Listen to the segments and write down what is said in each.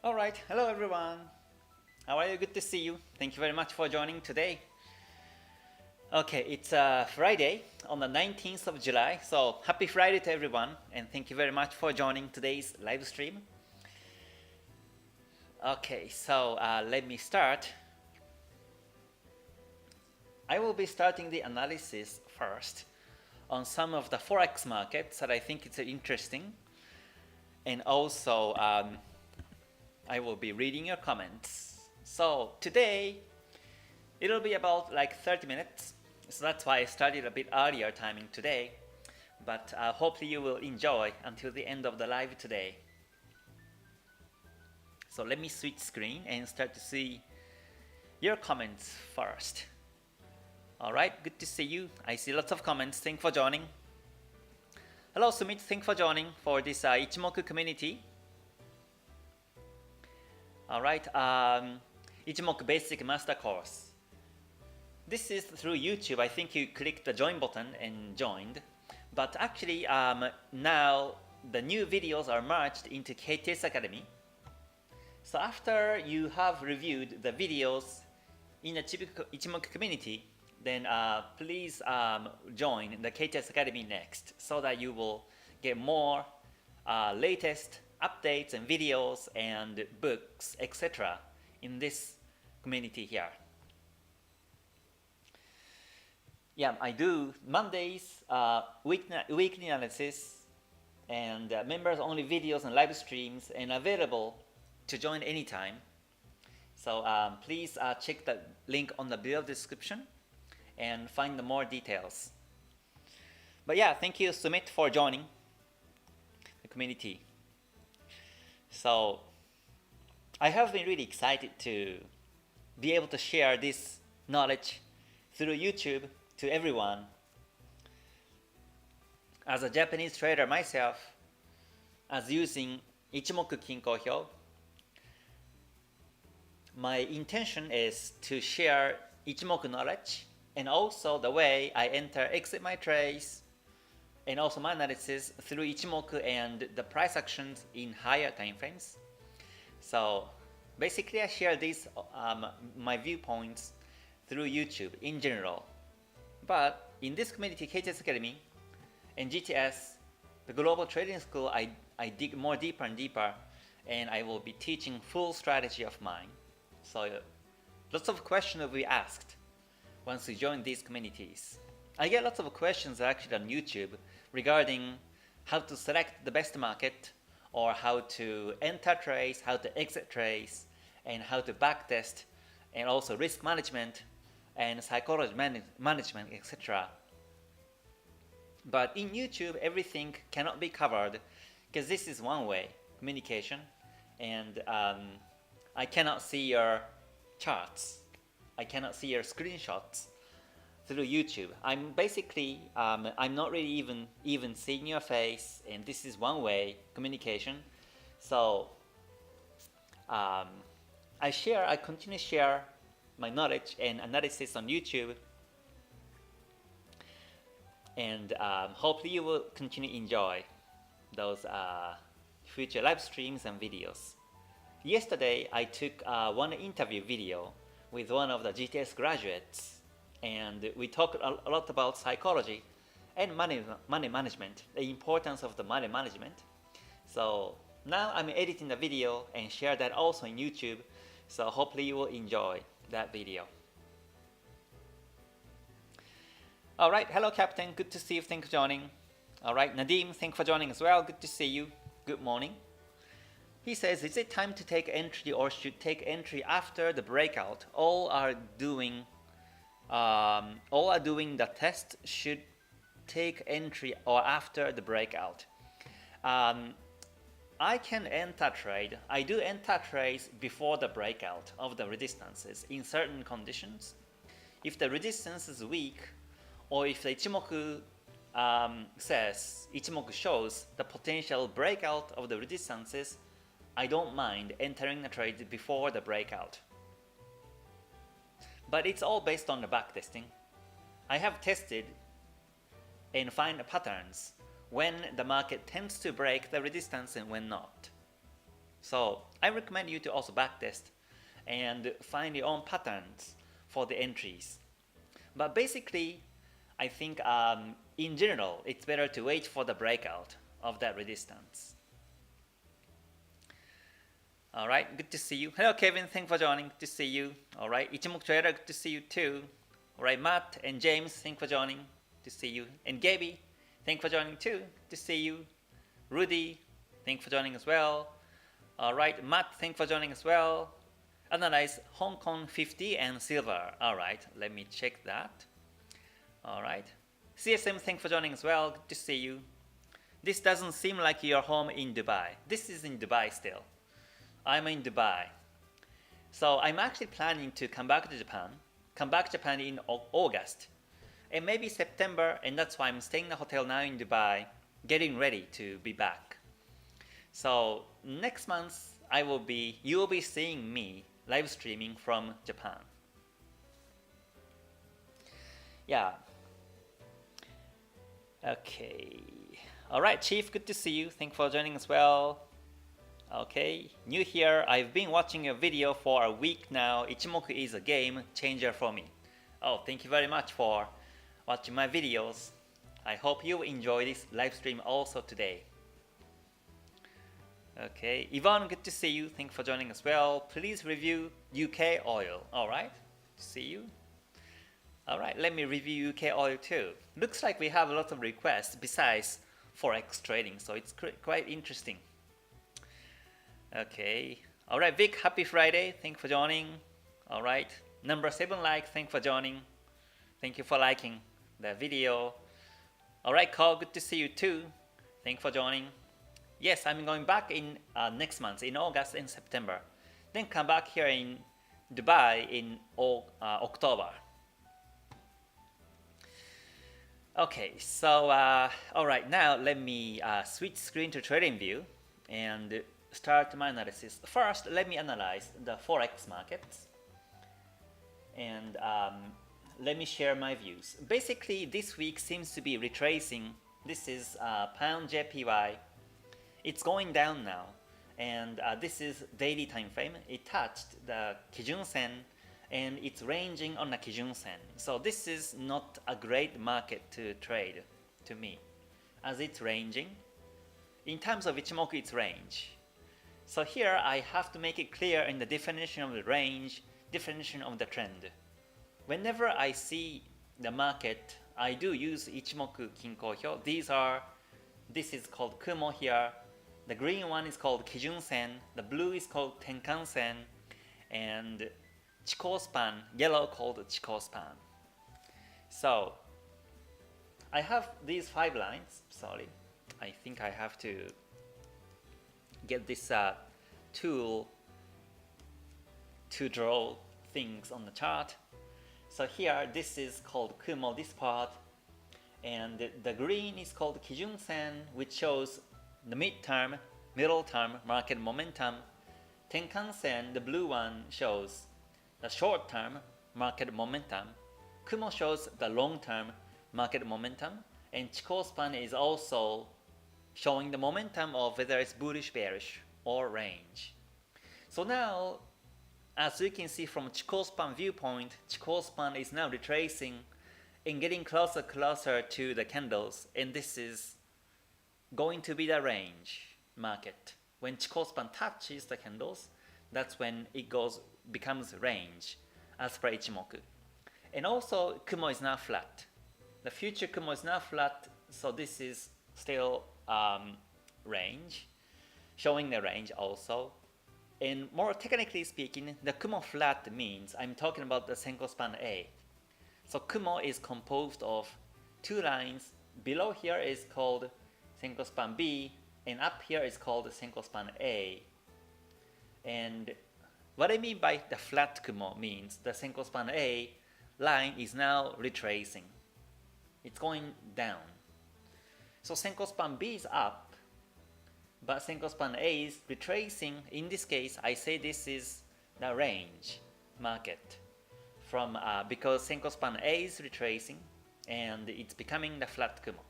All right, hello everyone. How are you? Good to see you. Thank you very much for joining today. Okay, it's Friday on the 19th of July. So happy Friday to everyone, and thank you very much for joining today's live stream. Okay, so let me start. I will be starting the analysis first on some of the Forex markets that I think it's interesting, and also I will be reading your comments. So today it'll be about like 30 minutes, so that's why I started a bit earlier timing today, but hopefully you will enjoy until the end of the live today. So let me switch screen and start to see your comments first. Alright, good to see you. I see lots of comments. Thanks for joining. Hello Sumit, thanks for joining for this Ichimoku community. Alright, Ichimoku Basic Master Course. This is through YouTube. I think you clicked the join button and joined. But actually, now the new videos are merged into KTS Academy. So after you have reviewed the videos in the Ichimoku community, then please join the KTS Academy next, so that you will get more latest updates and videos and books, etc. in this community here. Yeah, I do Mondays, weekly analysis, and members only videos and live streams, and available to join anytime. So please check the link on the below description and find the more details. But yeah, thank you Sumit for joining the community. So I have been really excited to be able to share this knowledge through YouTube to everyone. As a Japanese trader myself, as using Ichimoku Kinko Hyo, my intention is to share Ichimoku knowledge and also the way I enter, exit my trades, and also my analysis through Ichimoku and the price actions in higher time frames. So basically I share these my viewpoints through YouTube in general. But in this community, KTS Academy and GTS, the Global Trading School, I dig more deeper and deeper, and I will be teaching full strategy of mine. So lots of questions will be asked once you join these communities. I get lots of questions actually on YouTube regarding how to select the best market, or how to enter trades, how to exit trades, and how to backtest, and also risk management and psychology management, etc. But in YouTube, everything cannot be covered because this is one way communication, and I cannot see your charts. I cannot see your screenshots through YouTube. I'm basically, I'm not really even seeing your face, and this is one way communication. So I continue to share my knowledge and analysis on YouTube, and hopefully you will continue to enjoy those future live streams and videos. Yesterday I took one interview video with one of the GTS graduates, and we talked a lot about psychology and money management, the importance of the money management. So now I'm editing the video and share that also in YouTube, so hopefully you will enjoy that video. Alright, hello Captain, good to see you, thanks for joining. Alright, Nadim, thanks for joining as well, good to see you, good morning. He says, is it time to take entry, or should take entry after the breakout? All are doing the test, should take entry or after the breakout. I can enter trade. I do enter trades before the breakout of the resistances in certain conditions. If the resistance is weak, or if the Ichimoku shows the potential breakout of the resistances, I don't mind entering the trade before the breakout. But it's all based on the backtesting. I have tested and find patterns when the market tends to break the resistance and when not. So I recommend you to also backtest and find your own patterns for the entries. But basically, I think in general, it's better to wait for the breakout of that resistance. All right, good to see you. Hello, Kevin. Thanks for joining. Good to see you. All right, Ichimoku Trader, good to see you too. All right, Matt and James, thanks for joining. Good to see you. And Gaby, thanks for joining too. Good to see you. Rudy, thanks for joining as well. All right, Matt, thanks for joining as well. Analyze Hong Kong 50 and silver. All right, let me check that. All right. CSM, thanks for joining as well. Good to see you. This doesn't seem like you're home in Dubai. This is in Dubai still. I'm in Dubai. So I'm actually planning to come back to Japan. Come back to Japan in August. And maybe September, and that's why I'm staying in a hotel now in Dubai, getting ready to be back. So next month, you will be seeing me live streaming from Japan. Yeah. Okay. All right, Chief, good to see you. Thanks for joining as well. Okay, new here. I've been watching your video for a week now. Ichimoku is a game changer for me. Oh, thank you very much for watching my videos. I hope you enjoy this live stream also today. Okay, Yvonne, good to see you. Thanks for joining as well. Please review UK oil. All right, good to see you. All right, let me review UK oil too. Looks like we have a lot of requests besides Forex trading, so it's quite interesting. Okay, all right, Vic, happy Friday. Thanks for joining. All right, number 7 like, thanks for joining. Thank you for liking the video. All right, Carl, good to see you too. Thanks for joining. Yes, I'm going back in next month, in August and September. Then come back here in Dubai in October. Okay, so all right, now let me switch screen to trading view and start my analysis. First, let me analyze the Forex markets and let me share my views. Basically, this week seems to be retracing. This is pound JPY. It's going down now, and this is daily time frame. It touched the Kijun Sen, and it's ranging on the Kijun Sen. So this is not a great market to trade to me, as it's ranging. In terms of Ichimoku, it's range. So here I have to make it clear in the definition of the range, definition of the trend. Whenever I see the market, I do use Ichimoku Kinko Hyo. This is called Kumo here. The green one is called Kijun Sen. The blue is called Tenkan Sen. And Chikou Span, yellow called Chikou Span. So I have these 5 lines. Sorry, I think I have to get this tool to draw things on the chart. So here, this is called Kumo, this part, and the green is called Kijun Sen, which shows the mid-term, middle-term market momentum. Tenkan Sen, the blue one, shows the short-term market momentum. Kumo shows the long-term market momentum, and Chikou Span is also showing the momentum of whether it's bullish, bearish, or range. So now, as you can see from Chikou Span viewpoint, Chikou Span is now retracing and getting closer to the candles, and this is going to be the range market. When Chikou Span touches the candles, that's when it becomes range as per Ichimoku. And also, Kumo is now flat. The future Kumo is now flat, so this is still range, showing the range also. And more technically speaking, the Kumo flat means I'm talking about the Senko Span A. So Kumo is composed of 2 lines. Below here is called Senko Span B, and up here is called Senko Span A. And what I mean by the flat Kumo means the Senko Span A line is now retracing. It's going down. So Senko Span B is up, but Senko Span A is retracing. In this case, I say this is the range market from because Senko Span A is retracing and it's becoming the flat Kumo.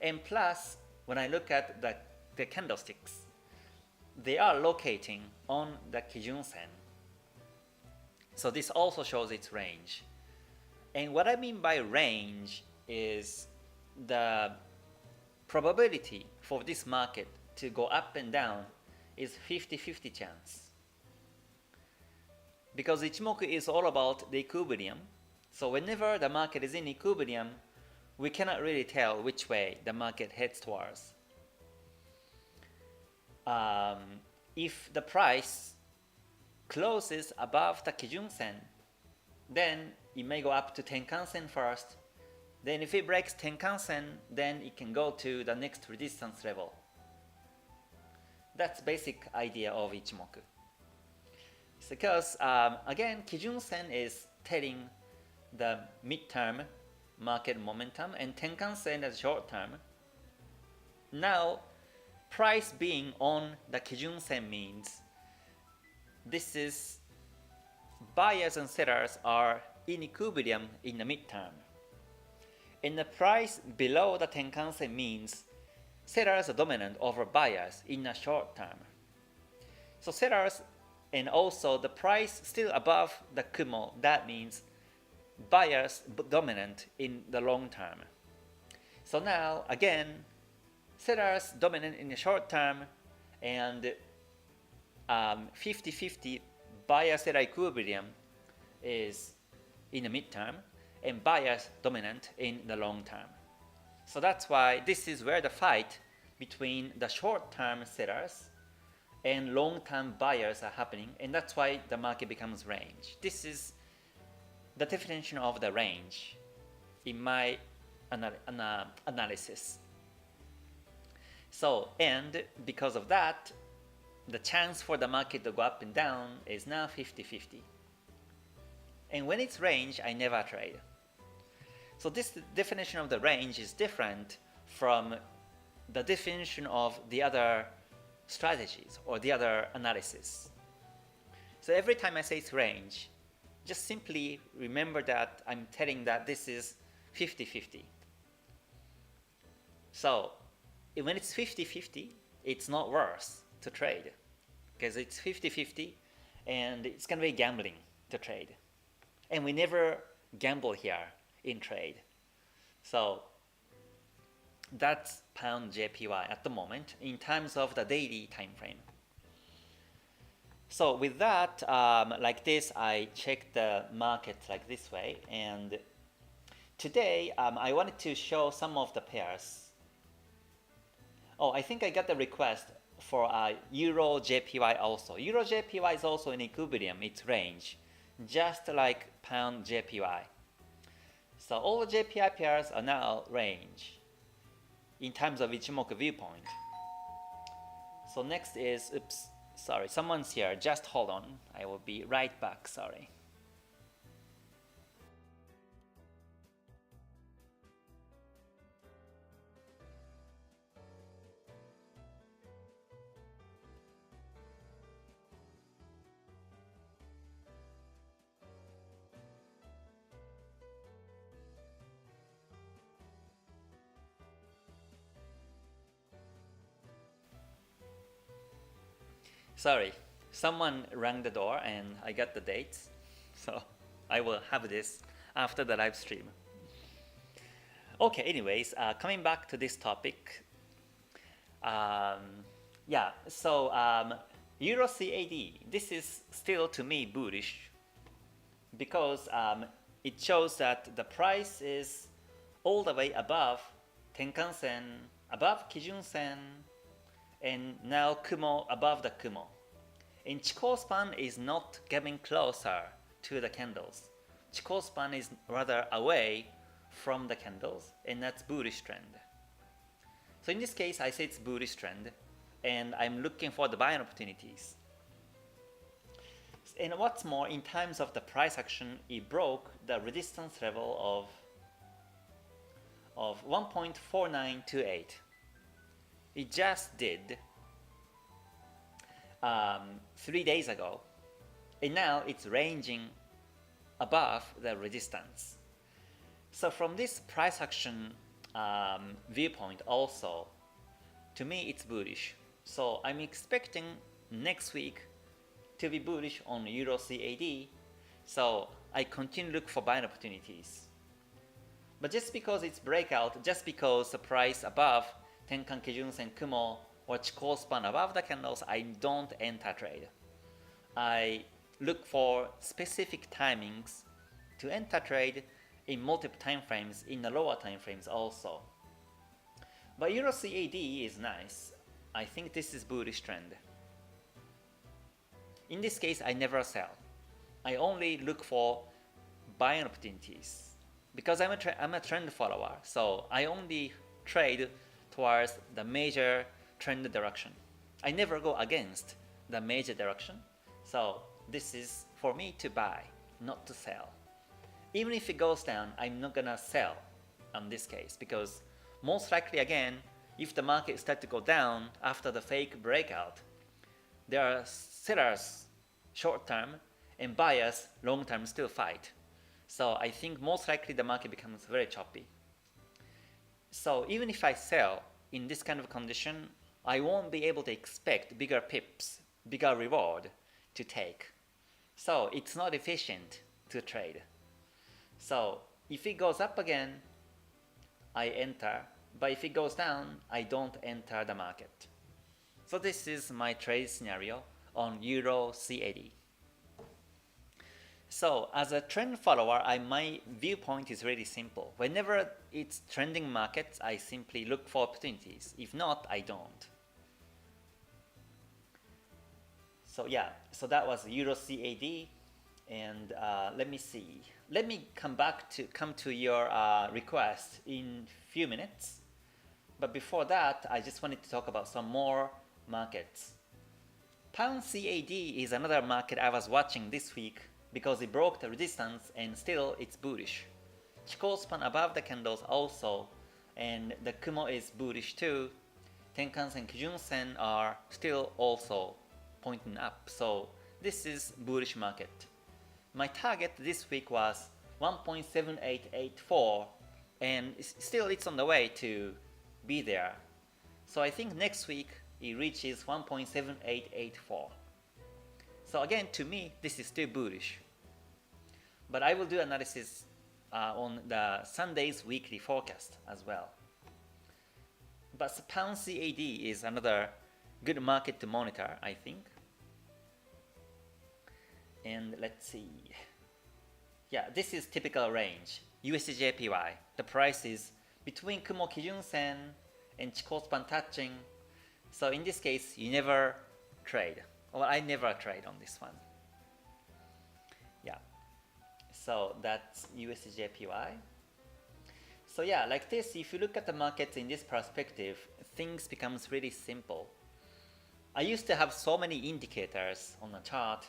And plus, when I look at the candlesticks, they are locating on the Kijun-sen. So this also shows its range. And what I mean by range is the probability for this market to go up and down is 50-50 chance. Because Ichimoku is all about the equilibrium, so whenever the market is in equilibrium, we cannot really tell which way the market heads towards. If the price closes above the Kijun-sen, then it may go up to Tenkan-sen first. Then if it breaks Tenkan-sen, then it can go to the next resistance level. That's basic idea of Ichimoku. It's because, again, Kijun-sen is telling the mid-term market momentum and Tenkan-sen as short-term. Now, price being on the Kijun-sen means this is buyers and sellers are in equilibrium in the midterm. And the price below the Tenkan-sen means sellers are dominant over buyers in the short term. So sellers and also the price still above the Kumo, that means buyers dominant in the long term. So now again, sellers dominant in the short term and 50-50 buyer-seller equilibrium is in the midterm and buyers dominant in the long term. So that's why this is where the fight between the short-term sellers and long-term buyers are happening, and that's why the market becomes range. This is the definition of the range in my analysis. So, and because of that, the chance for the market to go up and down is now 50-50. And when it's range, I never trade. So this definition of the range is different from the definition of the other strategies or the other analysis. So every time I say it's range, just simply remember that I'm telling that this is 50-50. So when it's 50-50, it's not worth to trade because it's 50-50 and it's going to be gambling to trade. And we never gamble here in trade. So that's pound JPY at the moment in terms of the daily time frame. So with that, like this, I check the market like this way. And today, I wanted to show some of the pairs. Oh, I think I got the request for Euro JPY also. Euro JPY is also in equilibrium, its range, just like pound JPY. So all the JPY pairs are now range in terms of Ichimoku viewpoint. So next is, oops, sorry, someone's here, just hold on, I will be right back, sorry. Sorry, someone rang the door and I got the dates, so I will have this after the live stream. Okay, anyways, coming back to this topic. Yeah, so Euro CAD, this is still to me bullish because it shows that the price is all the way above Tenkan-sen, above Kijun-sen, and now Kumo above the Kumo. And Chikou span is not getting closer to the candles. Chikou span is rather away from the candles, and that's bullish trend. So in this case, I say it's bullish trend, and I'm looking for the buying opportunities. And what's more, in terms of the price action, it broke the resistance level of 1.4928. It just did 3 days ago, and now it's ranging above the resistance. So from this price action viewpoint also, to me it's bullish. So I'm expecting next week to be bullish on Euro CAD. So I continue to look for buying opportunities. But just because it's breakout, just because the price above Tenkan Kijun Sen Kumo or Chikou span above the candles, I don't enter trade. I look for specific timings to enter trade in multiple time frames, in the lower time frames also. But Euro CAD is nice. I think this is bullish trend. In this case, I never sell. I only look for buying opportunities. Because I'm a trend follower, so I only trade towards the major trend direction. I never go against the major direction. So this is for me to buy, not to sell. Even if it goes down, I'm not gonna sell in this case, because most likely again, if the market starts to go down after the fake breakout, there are sellers short term and buyers long term still fight. So I think most likely the market becomes very choppy. So even if I sell in this kind of condition, I won't be able to expect bigger pips, bigger reward to take. So it's not efficient to trade. So if it goes up again, I enter. But if it goes down, I don't enter the market. So this is my trade scenario on Euro CAD. So as a trend follower, my viewpoint is really simple. Whenever it's trending markets, I simply look for opportunities. If not, I don't. So yeah, so that was Euro CAD. And let me see. Let me come to your request in few minutes. But before that, I just wanted to talk about some more markets. Pound CAD is another market I was watching this week because it broke the resistance and still it's bullish. Chikou span above the candles also, and the Kumo is bullish too. Tenkan Sen Kijun Sen are still also pointing up, so this is bullish market. My target this week was 1.7884, and still it's on the way to be there. So I think next week it reaches 1.7884. So again, to me, this is still bullish. But I will do analysis on the Sunday's weekly forecast as well. But Pound CAD is another good market to monitor, I think. And let's see. Yeah, this is typical range. USDJPY. The price is between Kumo Kijun Sen and Chikou span touching. So in this case, you never trade. Well, I never trade on this one. Yeah. So that's USDJPY. So yeah, like this, if you look at the markets in this perspective, things becomes really simple. I used to have so many indicators on the chart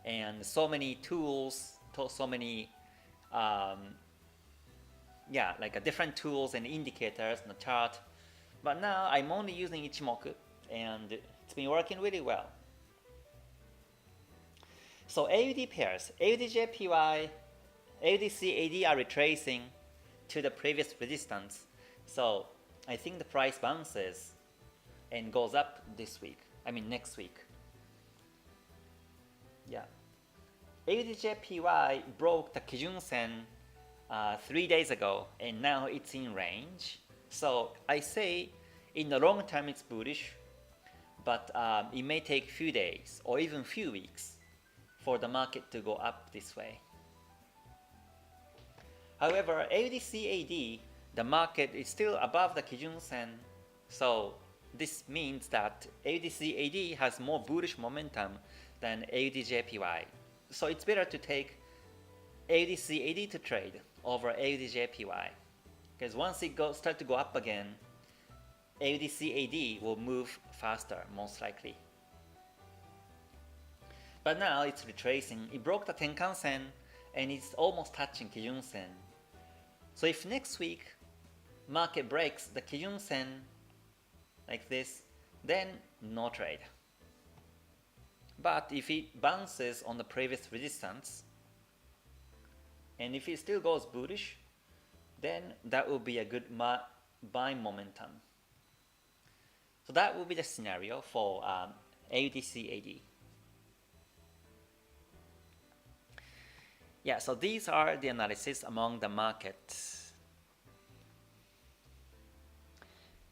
and so many tools, so many different tools and indicators on the chart. But now I'm only using Ichimoku and it's been working really well. So AUD pairs, AUDJPY, AUDCAD are retracing to the previous resistance. So I think the price bounces and goes up next week. Yeah. AUDJPY broke the Kijun Sen 3 days ago and now it's in range. So I say in the long term it's bullish, but it may take few days or even few weeks for the market to go up this way. However, AUDCAD, the market is still above the Kijun Sen, so this means that AUDCAD has more bullish momentum than AUDJPY. So it's better to take AUDCAD to trade over AUDJPY, because once it starts to go up again, AUDCAD will move faster, most likely. But now it's retracing. It broke the Tenkan Sen and it's almost touching Kijun Sen. So if next week market breaks the Kijun Sen like this, then no trade. But if it bounces on the previous resistance and if it still goes bullish, then that will be a good buying momentum. So that will be the scenario for AUDC AD. Yeah, so these are the analysis among the markets.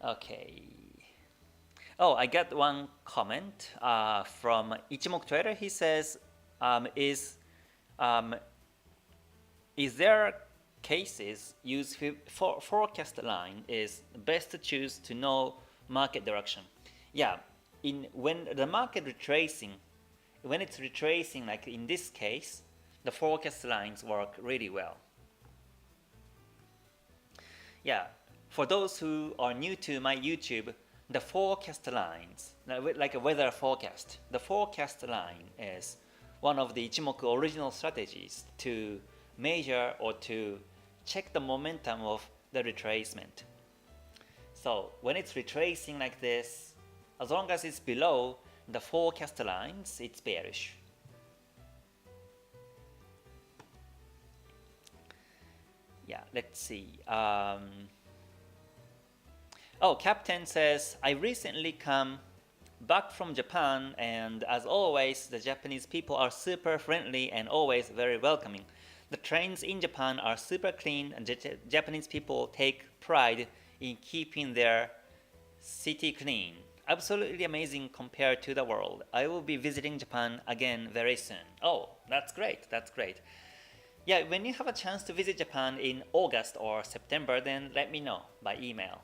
Okay. Oh, I got one comment from Ichimoku Trader. He says, is there cases used for forecast line is best to choose to know market direction? Yeah, when the market retracing, when it's retracing, like in this case, the forecast lines work really well. Yeah, for those who are new to my YouTube, the forecast lines, like a weather forecast, the forecast line is one of the Ichimoku original strategies to measure or to check the momentum of the retracement. So when it's retracing like this, as long as it's below the forecast lines, it's bearish. Yeah, let's see. Oh, Captain says, I recently come back from Japan, and as always, the Japanese people are super friendly and always very welcoming. The trains in Japan are super clean, and Japanese people take pride in keeping their city clean. Absolutely amazing compared to the world. I will be visiting Japan again very soon. Oh, that's great. That's great. Yeah, when you have a chance to visit Japan in August or September, then let me know by email.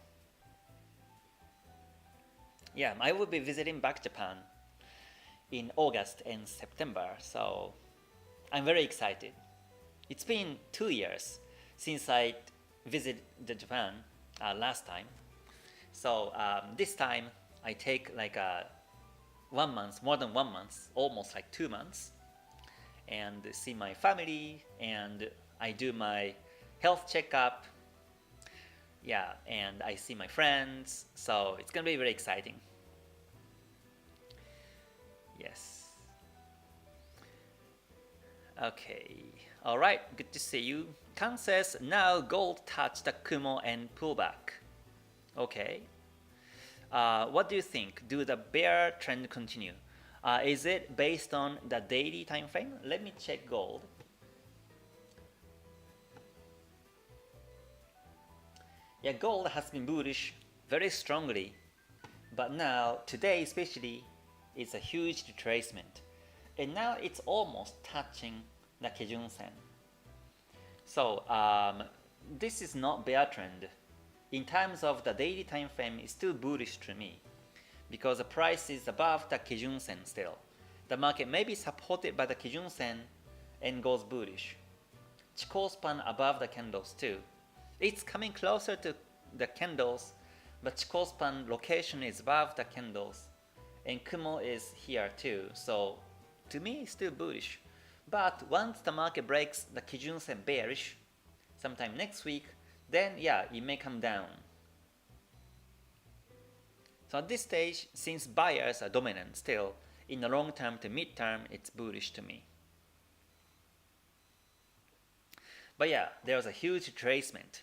Yeah, I will be visiting back Japan in August and September, so I'm very excited. It's been 2 years since I visited Japan last time. So this time I take like 1 month, more than 1 month, almost like 2 months, and see my family, and I do my health checkup. Yeah, and I see my friends, so it's gonna be very exciting. Yes. Okay. All right. Good to see you. Kan says now gold touched the Kumo and pullback. Okay. What do you think? Do the bear trend continue? Is it based on the daily time frame? Let me check gold. Yeah, gold has been bullish very strongly, but now today especially it's a huge retracement, and now it's almost touching the Kijun Sen. So this is not bear trend. In terms of the daily time frame, it's still bullish to me because the price is above the Kijun Sen still. The market may be supported by the Kijun Sen and goes bullish. Chikou span above the candles too. It's coming closer to the candles, but Chikou span location is above the candles, and Kumo is here too. So to me, it's still bullish. But once the market breaks the Kijun Sen bearish, sometime next week, then yeah, it may come down. So at this stage, since buyers are dominant still, in the long term to mid term, it's bullish to me. But yeah, there's a huge retracement.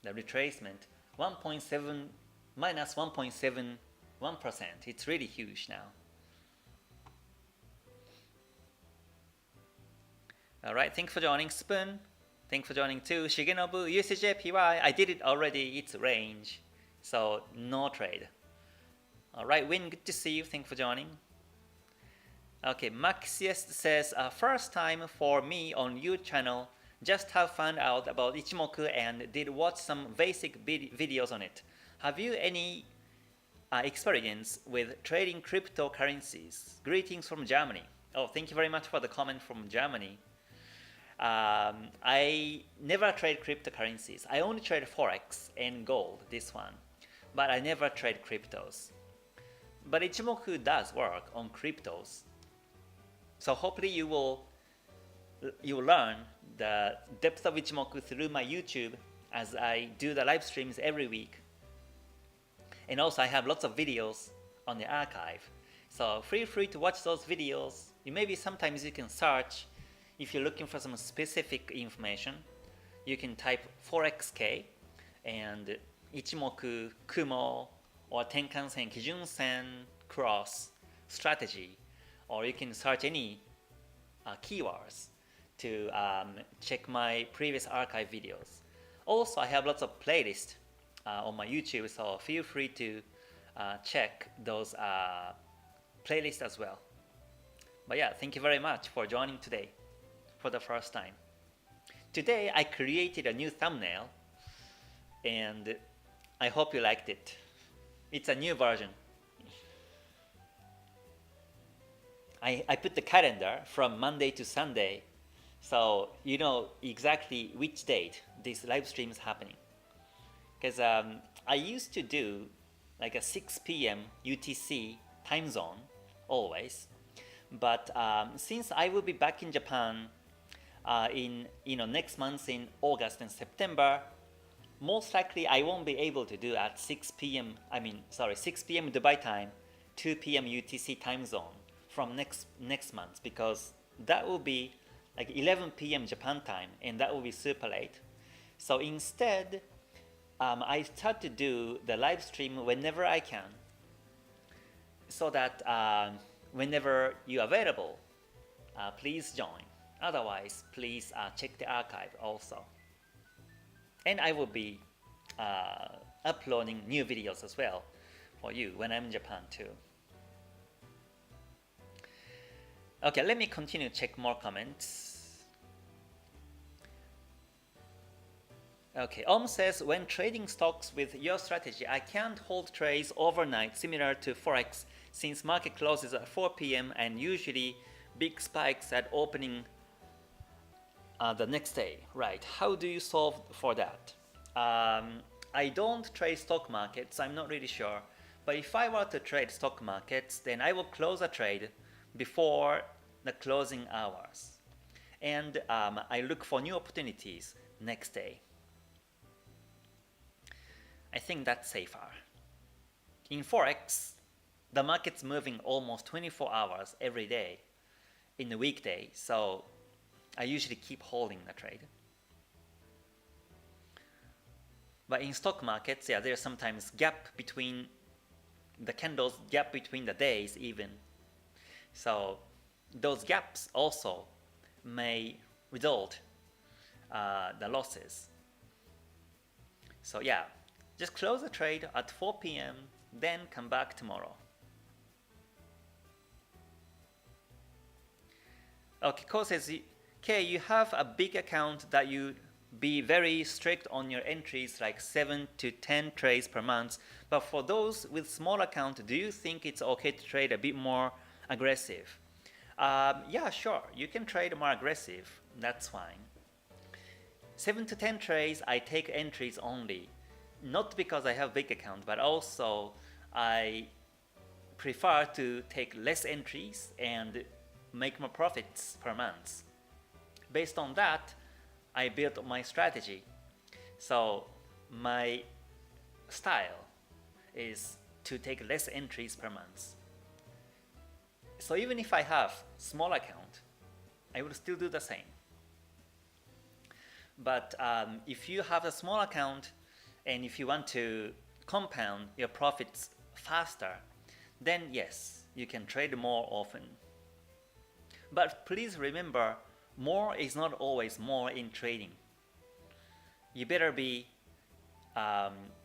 The retracement, 1.7 minus 1.71%. It's really huge now. Alright, thanks for joining, Spoon. Thanks for joining too. Shigenobu, USJPY, I did it already, it's range. So no trade. Alright, Win, good to see you. Thanks for joining. Okay, Maxius says, first time for me on your channel. Just have found out about Ichimoku and did watch some basic videos on it. Have you any experience with trading cryptocurrencies? Greetings from Germany. Oh, thank you very much for the comment from Germany. I never trade cryptocurrencies. I only trade Forex and gold, this one. But I never trade cryptos. But Ichimoku does work on cryptos. So hopefully you will learn the depth of Ichimoku through my YouTube as I do the live streams every week. And also I have lots of videos on the archive. So feel free to watch those videos. Maybe sometimes you can search. If you're looking for some specific information, you can type ForexK and Ichimoku, Kumo, or Tenkan-sen, Kijun-sen cross strategy, or you can search any keywords to check my previous archive videos. Also, I have lots of playlists on my YouTube, so feel free to check those playlists as well. But yeah, thank you very much for joining today for the first time. Today I created a new thumbnail and I hope you liked it. It's a new version. I put the calendar from Monday to Sunday, so you know exactly which date this live stream is happening. Because I used to do like a 6 p.m. UTC time zone always, but since I will be back in Japan in next month in August and September, most likely I won't be able to do at 6 p.m. 6 p.m. Dubai time, 2 p.m. UTC time zone from next month, because that will be like 11 p.m. Japan time and that will be super late. So instead, I start to do the live stream whenever I can, so that whenever you're available, please join. Otherwise, please check the archive also. And I will be uploading new videos as well for you when I'm in Japan too. Okay, let me continue to check more comments. Okay, says, when trading stocks with your strategy, I can't hold trades overnight similar to Forex since market closes at 4 p.m. and usually big spikes at opening the next day. Right, how do you solve for that? I don't trade stock markets, I'm not really sure. But if I were to trade stock markets, then I will close a trade before the closing hours. And I look for new opportunities next day. I think that's safer. In Forex, the market's moving almost 24 hours every day in the weekday, so I usually keep holding the trade. But in stock markets, yeah, there's sometimes gap between the candles, gap between the days even. So those gaps also may result the losses. So yeah, just close the trade at 4 p.m. then come back tomorrow. Okay, Ko says, Kay, you have a big account that you be very strict on your entries, like 7 to 10 trades per month. But for those with small account, do you think it's okay to trade a bit more aggressive? Yeah, sure, you can trade more aggressive, that's fine. 7 to 10 trades, I take entries only. Not because I have big account, but also I prefer to take less entries and make more profits per month. Based on that, I built my strategy. So my style is to take less entries per month. So even if I have small account, I will still do the same. But if you have a small account and if you want to compound your profits faster, then yes, you can trade more often. But please remember, more is not always more in trading. You better be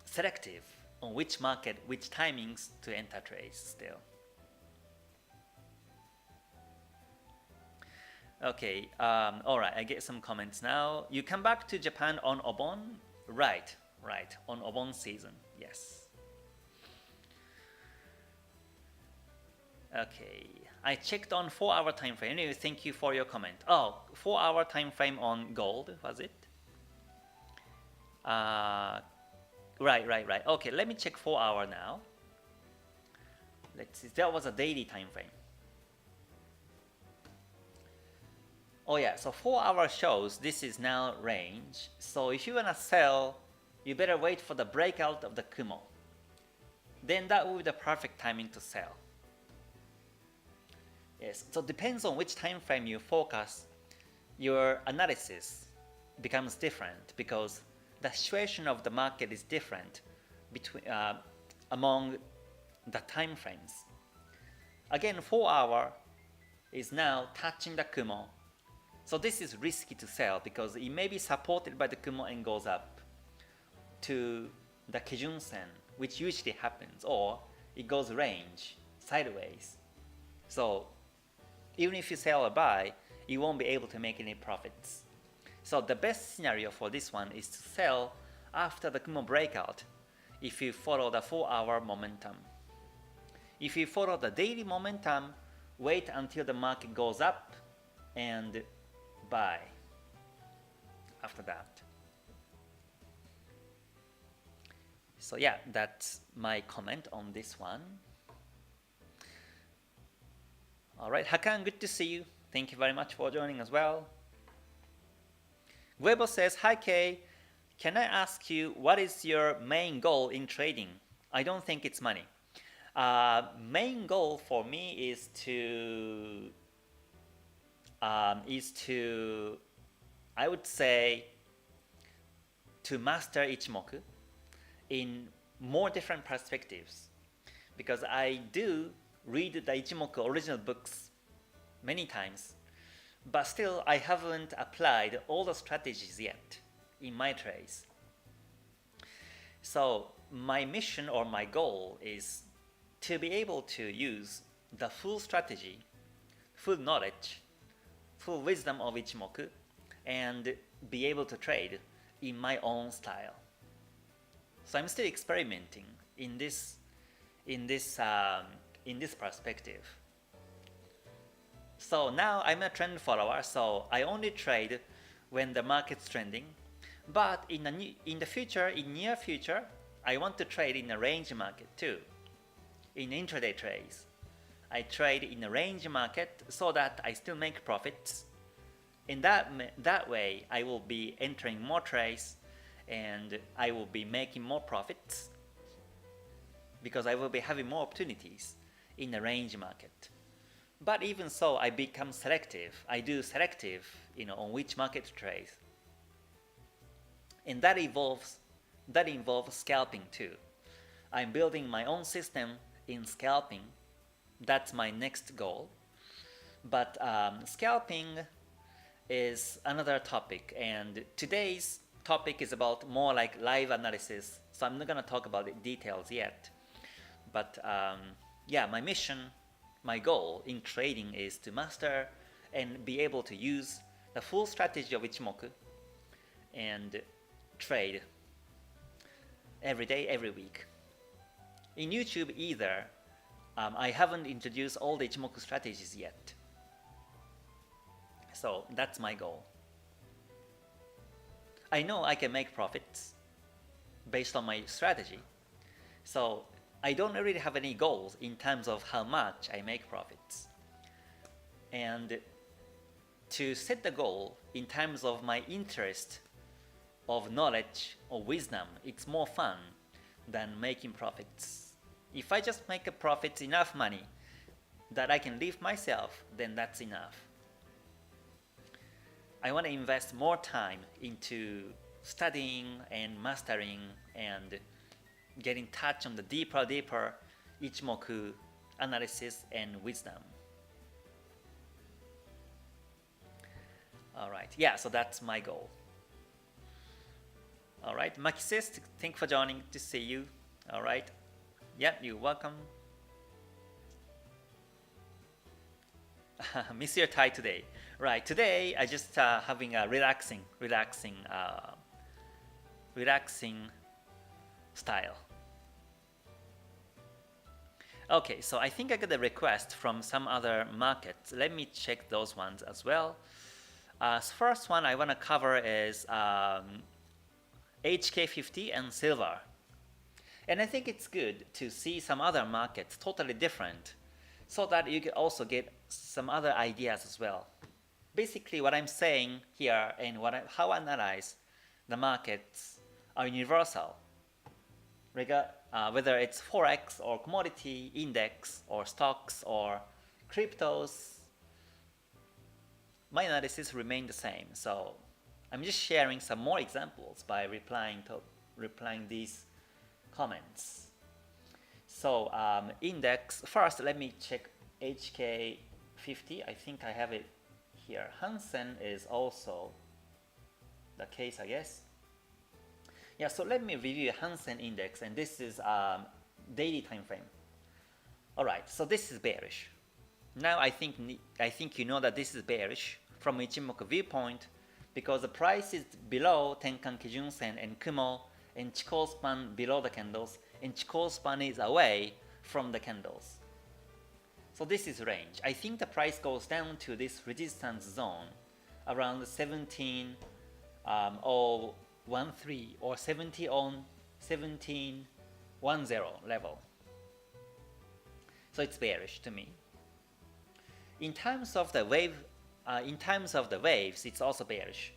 selective on which market, which timings to enter trades still. Okay, alright, I get some comments now. You come back to Japan on Obon? Right, on Obon season, yes. Okay, I checked on 4-hour time frame. Anyway, thank you for your comment. Oh, 4-hour time frame on gold, was it? Right. Okay, let me check 4-hour now. Let's see, that was a daily time frame. Oh yeah, so 4-hour shows this is now range. So if you wanna sell, you better wait for the breakout of the Kumo. Then that will be the perfect timing to sell. Yes, so depends on which time frame you focus, your analysis becomes different because the situation of the market is different between among the time frames. Again, 4-hour is now touching the Kumo. So this is risky to sell because it may be supported by the Kumo and goes up to the Kijun-sen, which usually happens, or it goes range sideways. So even if you sell or buy, you won't be able to make any profits. So the best scenario for this one is to sell after the Kumo breakout if you follow the 4-hour momentum. If you follow the daily momentum, wait until the market goes up and buy after that. So yeah, that's my comment on this one. Alright, Hakan, good to see you. Thank you very much for joining as well. Weibo says, hi Kay, can I ask you what is your main goal in trading? I don't think it's money. Main goal for me is to I would say, to master Ichimoku in more different perspectives, because I do read the Ichimoku original books many times, but still I haven't applied all the strategies yet in my trades. So my mission or my goal is to be able to use the full strategy, full knowledge, full wisdom of Ichimoku, and be able to trade in my own style. So I'm still experimenting in this perspective. So now I'm a trend follower, so I only trade when the market's trending. But in the near future, I want to trade in a range market too. In intraday trades, I trade in a range market so that I still make profits. In that way, I will be entering more trades and I will be making more profits because I will be having more opportunities in the range market. But even so, I become selective. I do selective, on which market to trade. And that involves scalping too. I'm building my own system in scalping. That's my next goal. But scalping is another topic, and today's topic is about more like live analysis, so I'm not going to talk about the details yet. But yeah, my mission, my goal in trading is to master and be able to use the full strategy of Ichimoku and trade every day, every week. In YouTube either, I haven't introduced all the Ichimoku strategies yet. So that's my goal. I know I can make profits based on my strategy. So I don't really have any goals in terms of how much I make profits. And to set the goal in terms of my interest of knowledge or wisdom, it's more fun than making profits. If I just make a profit enough money that I can live myself, then that's enough. I want to invest more time into studying and mastering and getting touch on the deeper Ichimoku analysis and wisdom. Alright, yeah, so that's my goal. Alright, Maki says, thank you for joining, good to see you. Alright, yeah, you're welcome. Miss your Thai today. Right, today I just having a relaxing style. Okay, so I think I got a request from some other markets. Let me check those ones as well. First one I want to cover is HK50 and silver. And I think it's good to see some other markets totally different so that you can also get some other ideas as well. Basically what I'm saying here and how I analyze the markets are universal. Whether it's Forex or commodity, index or stocks or cryptos, my analysis remain the same. So I'm just sharing some more examples by replying these comments. So index, first let me check HK50. I think I have it here. Hansen is also the case, I guess. Yeah, so let me review Hansen index, and this is daily time frame. All right, so this is bearish. Now I think you know that this is bearish from Ichimoku viewpoint because the price is below Tenkan Kijun Sen and Kumo, and Chikou span below the candles, and Chikou span is away from the candles. So this is range. I think the price goes down to this resistance zone around 17 or 13 or 70 on 1710 level. So it's bearish to me. In terms of the waves, it's also bearish.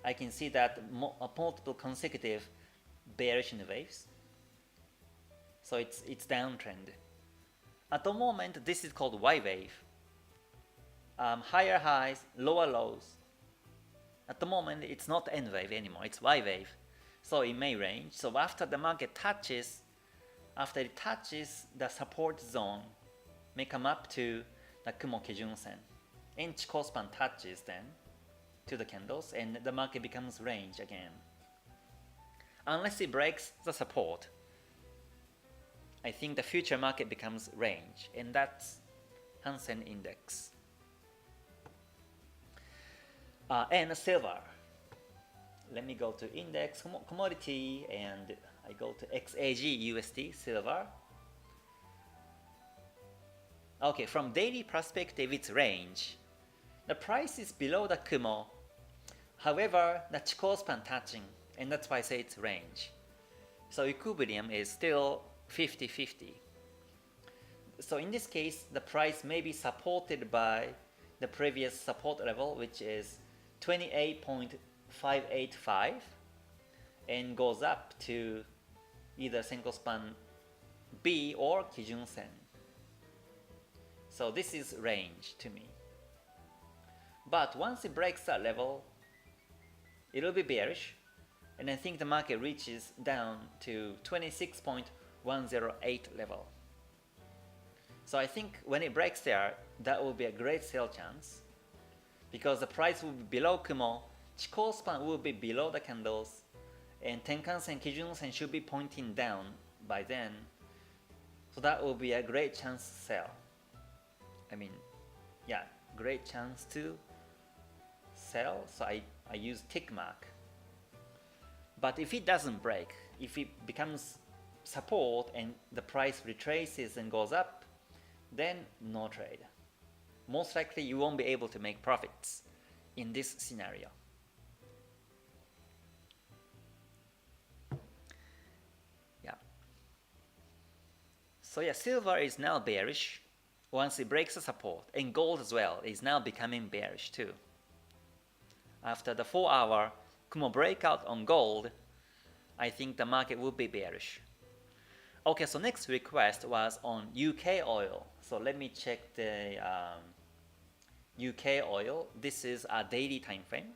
I can see that multiple consecutive bearish in the waves. So it's downtrend. At the moment, this is called Y wave. Higher highs, lower lows. At the moment, it's not N wave anymore. It's Y wave. So it may range. So after the market touches, the support zone, may come up to the Kumo Kijun Sen, and Chikou span touches then to the candles, and the market becomes range again. Unless it breaks the support, I think the future market becomes range, and that's Hansen index. And silver. Let me go to index commodity, and I go to XAG USD silver. Okay, from daily perspective, it's range. The price is below the Kumo. However, the Chikou span touching, and that's why I say it's range. So equilibrium is still 50-50. So in this case, the price may be supported by the previous support level, which is 28.585, and goes up to either Senko span B or Kijun Sen. So this is range to me. But once it breaks that level, it will be bearish, and I think the market reaches down to 26.108 level. So I think when it breaks there, that will be a great sell chance, because the price will be below Kumo, Chikou span will be below the candles, and Tenkan Sen, Kijun Sen should be pointing down by then. So that will be a great chance to sell. I mean, yeah, great chance to sell. So I use tick mark. But if it doesn't break, if it becomes support and the price retraces and goes up, then no trade. Most likely you won't be able to make profits in this scenario. Yeah. So yeah, silver is now bearish once it breaks the support, and gold as well is now becoming bearish too. After the 4-hour Kumo breakout on gold, I think the market will be bearish. Okay, so next request was on UK oil. So let me check the UK oil. This is a daily time frame.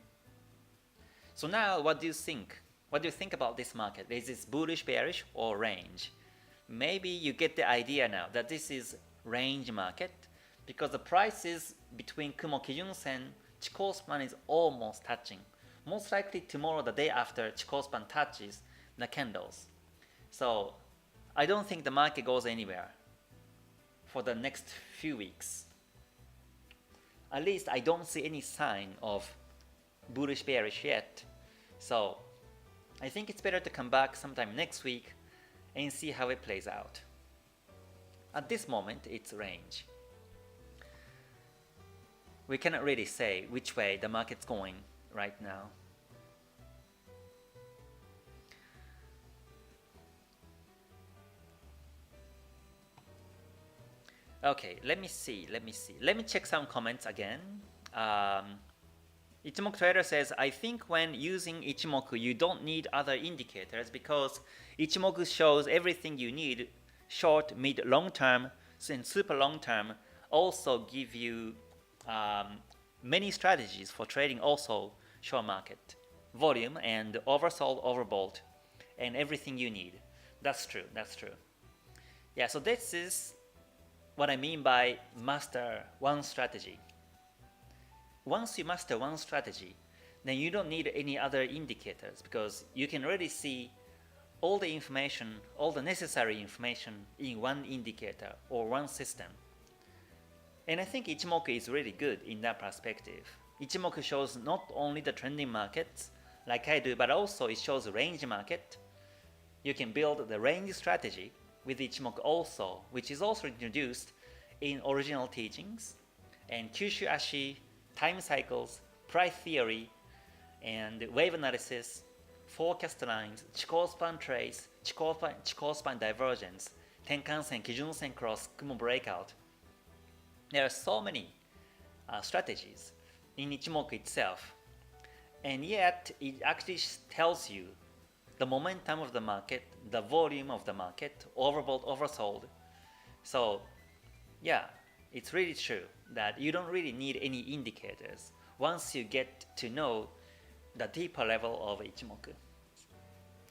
So now what do you think? What do you think about this market? Is this bullish, bearish, or range? Maybe you get the idea now that this is range market because the prices between Kumo Kijun Sen, Chikou span is almost touching. Most likely tomorrow, the day after, Chikou span touches the candles. So I don't think the market goes anywhere for the next few weeks. At least I don't see any sign of bullish, bearish yet. So I think it's better to come back sometime next week and see how it plays out. At this moment, it's range. We cannot really say which way the market's going right now. Okay, let me see. Let me check some comments again. Ichimoku Trader says, I think when using Ichimoku, you don't need other indicators because Ichimoku shows everything you need, short, mid, long term, and super long term also give you many strategies for trading also short market, volume and oversold, overbought, and everything you need. That's true, that's true. Yeah, so this is what I mean by master one strategy. Once you master one strategy, then you don't need any other indicators because you can already see all the information, all the necessary information in one indicator or one system. And I think Ichimoku is really good in that perspective. Ichimoku shows not only the trending markets like I do, but also it shows range market. You can build the range strategy with Ichimoku also, which is also introduced in original teachings, and Kyushu Ashi, time cycles, price theory, and wave analysis, forecast lines, Chikou span trace, Chikou span divergence, Tenkan-sen, Kijun-sen cross, Kumo breakout. There are so many strategies in Ichimoku itself, and yet it actually tells you the momentum of the market, the volume of the market, overbought, oversold. So yeah, it's really true that you don't really need any indicators once you get to know the deeper level of Ichimoku.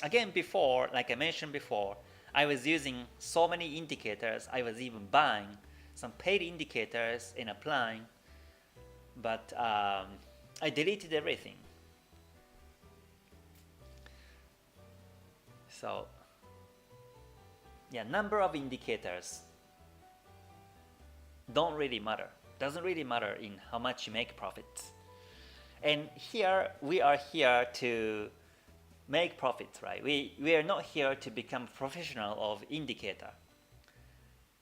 Again, before, like I mentioned before, I was using so many indicators. I was even buying some paid indicators and applying, but I deleted everything. So yeah, number of indicators don't really matter. Doesn't really matter in how much you make profits. And here we are here to make profits, right? We are not here to become professional of indicator.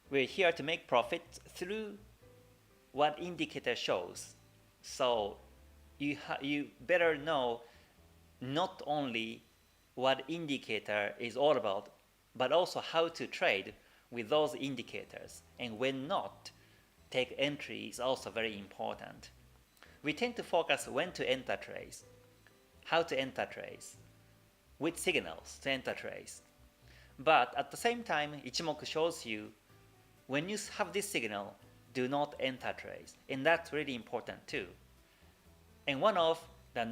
We're here to make profit through what indicator shows. So you better know not only what indicator is all about, but also how to trade with those indicators. And when not, take entry is also very important. We tend to focus when to enter trades, how to enter trades, which signals to enter trades. But at the same time, Ichimoku shows you when you have this signal, do not enter trades. And that's really important too. And one of the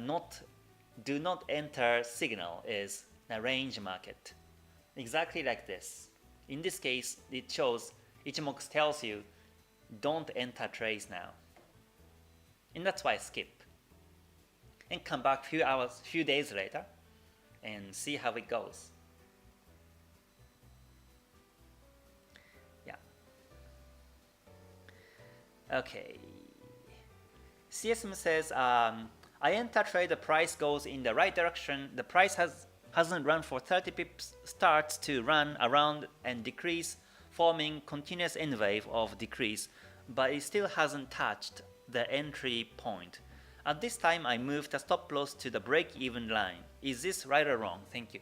do not enter signal is the range market. Exactly like this. In this case, it shows Ichimoku tells you don't enter trades now. And that's why I skip. And come back few days later and see how it goes. Yeah. Okay. CSM says, I enter trade, the price goes in the right direction. The price hasn't run for 30 pips, starts to run around and decrease, forming continuous N wave of decrease, but it still hasn't touched the entry point. At this time, I moved the stop loss to the break-even line. Is this right or wrong? Thank you.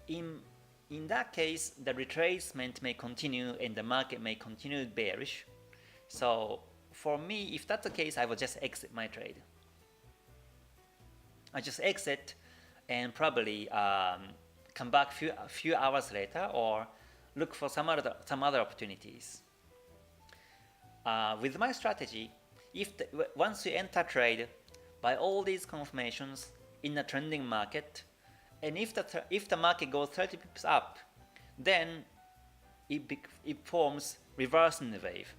In that case, the retracement may continue and the market may continue bearish. So for me, if that's the case, I will just exit my trade. I just exit and probably come back a few hours later or look for some other opportunities. With my strategy, once you enter trade, by all these confirmations in a trending market, and if the market goes 30 pips up, then it forms reverse in the wave.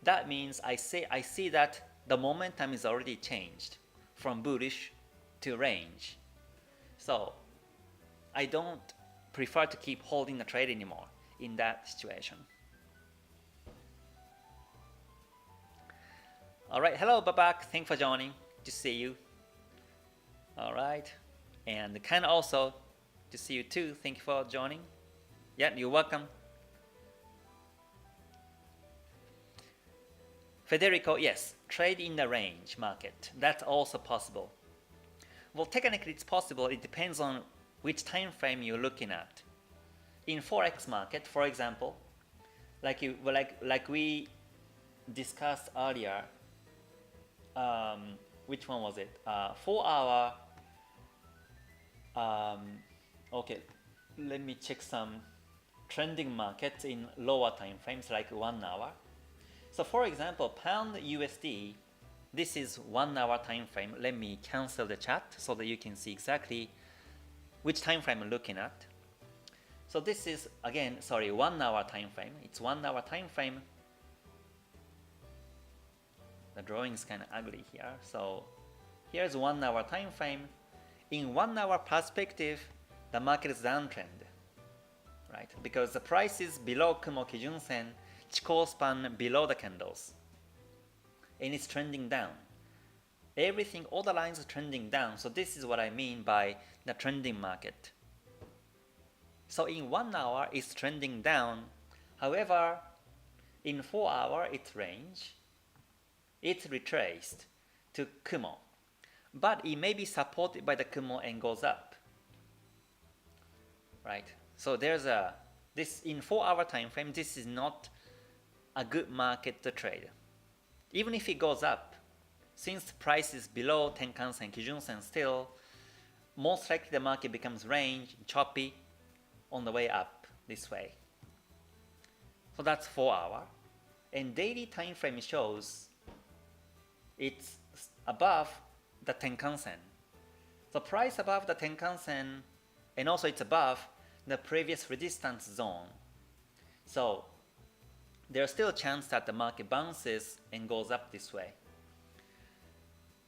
That means I see that the momentum is already changed from bullish to range. So I don't prefer to keep holding the trade anymore in that situation. Alright, hello Babak, thanks for joining. Good to see you. Alright, and Ken also, to see you too. Thank you for joining. Yeah, you're welcome. Federico, yes, trade in the range market. That's also possible. Well, technically it's possible. It depends on which time frame you're looking at. In Forex market, for example, like we discussed earlier, which one was it? 4 hour. Okay, let me check some trending markets in lower time frames, like 1 hour. So for example, pound USD, this is 1 hour time frame. Let me cancel the chat so that you can see exactly which time frame I'm looking at. So this is again, sorry, 1 hour time frame. It's 1 hour time frame. The drawing is kind of ugly here. So here's 1 hour time frame. In 1 hour perspective, the market is downtrend, right? Because the price is below Kumo Kijun Sen, Chikou span below the candles, and it's trending down. Everything, all the lines are trending down. So this is what I mean by the trending market. So in 1 hour, it's trending down. However, in 4 hour, its range, it's retraced to Kumo. But it may be supported by the Kumo and goes up. Right? So there's this in 4 hour time frame, this is not a good market to trade. Even if it goes up, since the price is below Tenkan-sen, Kijun-sen still, most likely the market becomes range, choppy, on the way up this way. So that's 4 hour. And daily time frame shows it's above the Tenkan-sen. So price above the Tenkan-sen, and also it's above the previous resistance zone. So there's still a chance that the market bounces and goes up this way.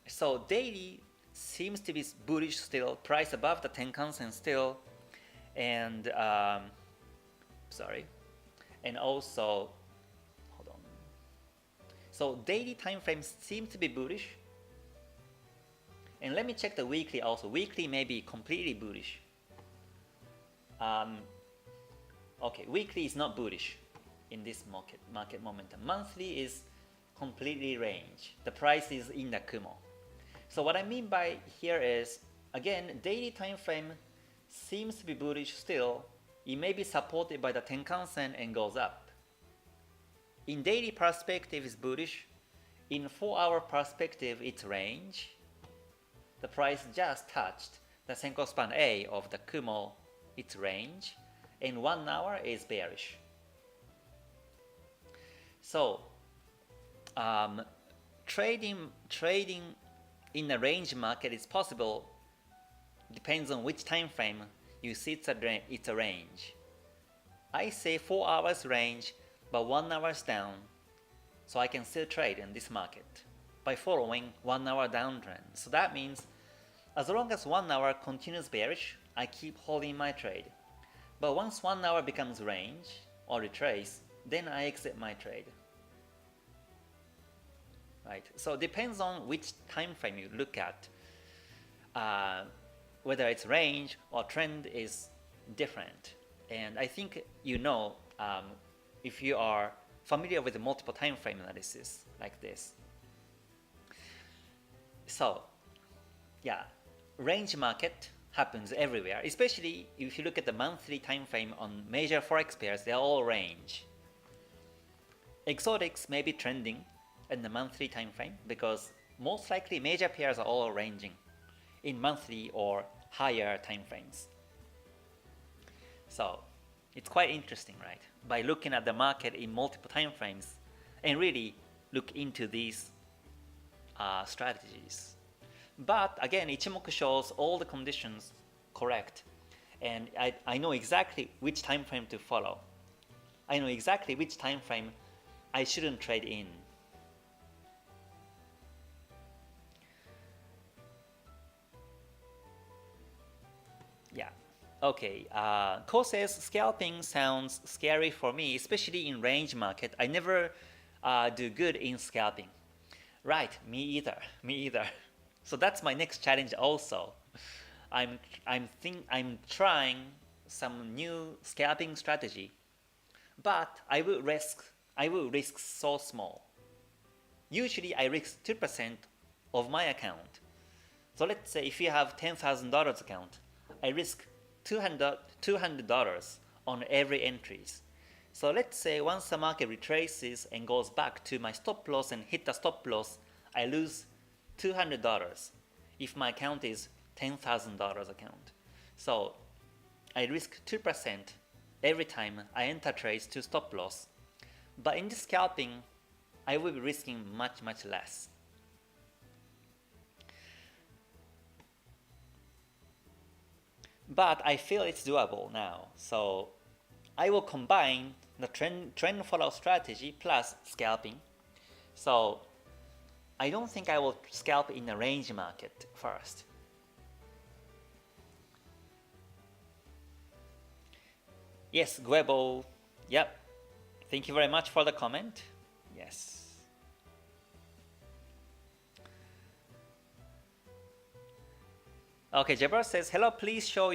So daily seems to be bullish still, price above the Tenkan-sen still, and and also, hold on. So daily time frames seem to be bullish. And let me check the weekly also. Weekly may be completely bullish. Okay, weekly is not bullish in this market momentum. Monthly is completely range. The price is in the Kumo. So what I mean by here is, again, daily time frame seems to be bullish still. It may be supported by the Tenkan-sen and goes up. In daily perspective, it's bullish. In 4 hour perspective, it's range. The price just touched the Senko span A of the Kumo, its range, and 1 hour is bearish. So trading in the range market is possible. Depends on which time frame you see it's a range. I say 4 hours range, but 1 hour's down, so I can still trade in this market by following 1 hour downtrend. So that means as long as 1 hour continues bearish, I keep holding my trade. But once 1 hour becomes range or retrace, then I exit my trade. Right? So it depends on which time frame you look at. Whether it's range or trend is different. And I think you know if you are familiar with the multiple time frame analysis like this. So yeah, range market happens everywhere, especially if you look at the monthly time frame on major forex pairs, they're all range. Exotics may be trending in the monthly time frame because most likely major pairs are all ranging in monthly or higher time frames. So it's quite interesting, right? By looking at the market in multiple time frames and really look into these strategies. But again, Ichimoku shows all the conditions correct, and I know exactly which time frame to follow. I know exactly which time frame I shouldn't trade in. Yeah. Okay. Ko says scalping sounds scary for me, especially in range market. I never do good in scalping. Right. Me either. Me either. So that's my next challenge also. I'm trying some new scalping strategy, but I will risk so small. Usually I risk 2% of my account. So let's say if you have $10,000 account, I risk $200 on every entries. So let's say once the market retraces and goes back to my stop loss and hit the stop loss, I lose $200 if my account is $10,000 account. So I risk 2% every time I enter trades to stop loss. But in this scalping, I will be risking much less. but I feel it's doable now. So I will combine the trend follow strategy plus scalping. So I don't think I will scalp in the range market first. Yes, Guebo. Yep. Thank you very much for the comment. Yes. Okay, Jabbar says, hello, please show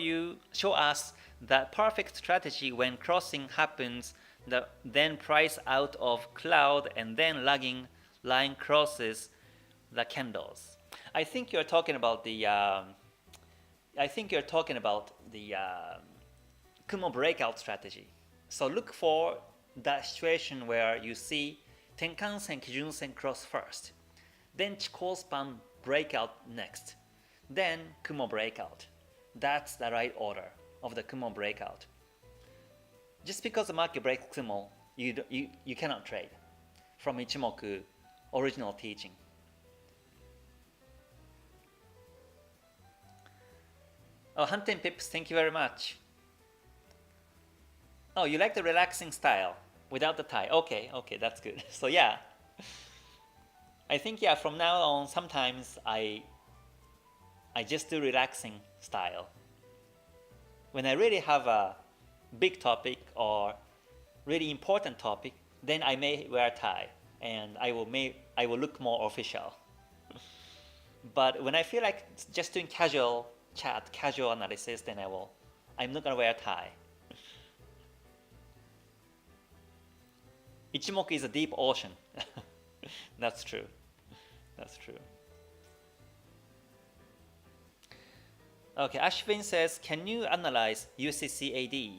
us the perfect strategy when crossing happens, then price out of cloud and then lagging line crosses the candles. I think you're talking about the Kumo breakout strategy. So look for that situation where you see Tenkan-sen, Kijun-sen cross first, then Chikou span breakout next, then Kumo breakout. That's the right order of the Kumo breakout. Just because the market breaks Kumo, you cannot trade from Ichimoku original teaching. Oh, Hunting Pips, thank you very much. Oh, you like the relaxing style without the tie. Okay, that's good. So yeah, I think from now on, sometimes I just do relaxing style. When I really have a big topic or really important topic, then I may wear a tie and I will look more official. But when I feel like just doing casual chat, casual analysis, then I'm not gonna wear a tie. Ichimoku is a deep ocean. That's true. That's true. Okay, Ashwin says, can you analyze UCCAD?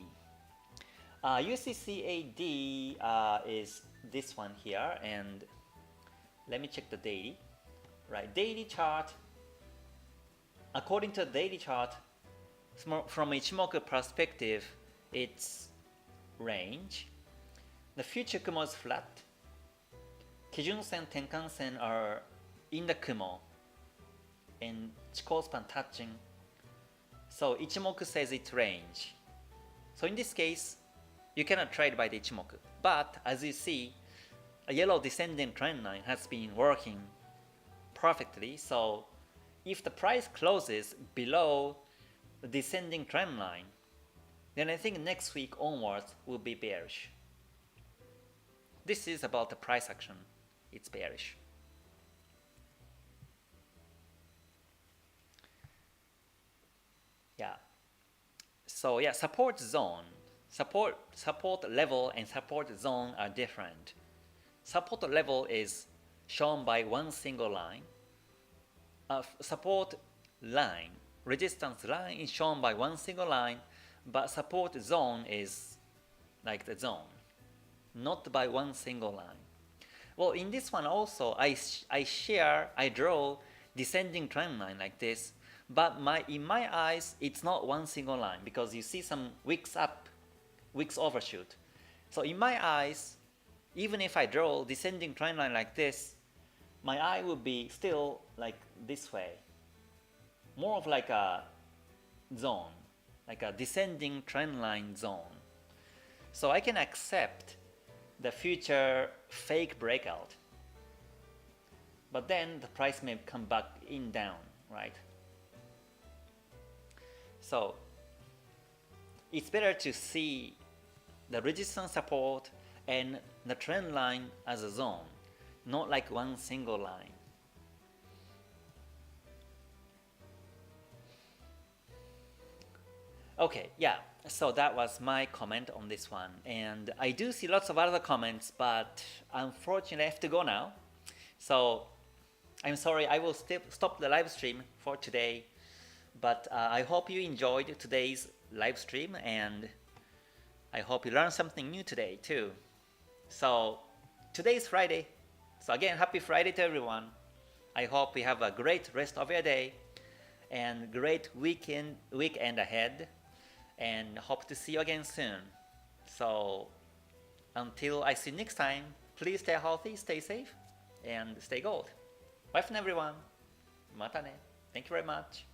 UCCAD is this one here, and let me check the daily. Right, daily chart. According to the daily chart, from Ichimoku perspective, it's range. The future Kumo is flat. Kijun-sen, Tenkan-sen are in the Kumo, and Chikou span touching. So Ichimoku says it's range. So in this case, you cannot trade by the Ichimoku. But as you see, a yellow descending trend line has been working perfectly. So if the price closes below the descending trend line, then I think next week onwards will be bearish. This is about the price action. It's bearish. Yeah. So yeah, support zone. Support level and support zone are different. Support level is shown by one single line. Support line, resistance line is shown by one single line, but support zone is like the zone, not by one single line. Well, in this one also, I draw descending trend line like this, but in my eyes, it's not one single line because you see some wicks up, wicks overshoot. So in my eyes, even if I draw descending trend line like this, my eye will be still like this way, more of like a zone, like a descending trend line zone. So I can accept the future fake breakout, but then the price may come back in down, right? So it's better to see the resistance support and the trend line as a zone, not like one single line. Okay, yeah, so that was my comment on this one, and I do see lots of other comments, but unfortunately I have to go now. So I'm sorry, I will stop the live stream for today, but I hope you enjoyed today's live stream, and I hope you learned something new today too. So today is Friday, so again, happy Friday to everyone. I hope you have a great rest of your day and great weekend ahead, and hope to see you again soon. So until I see you next time, please stay healthy, stay safe, and stay gold. Bye for now, everyone. Mata ne. Thank you very much.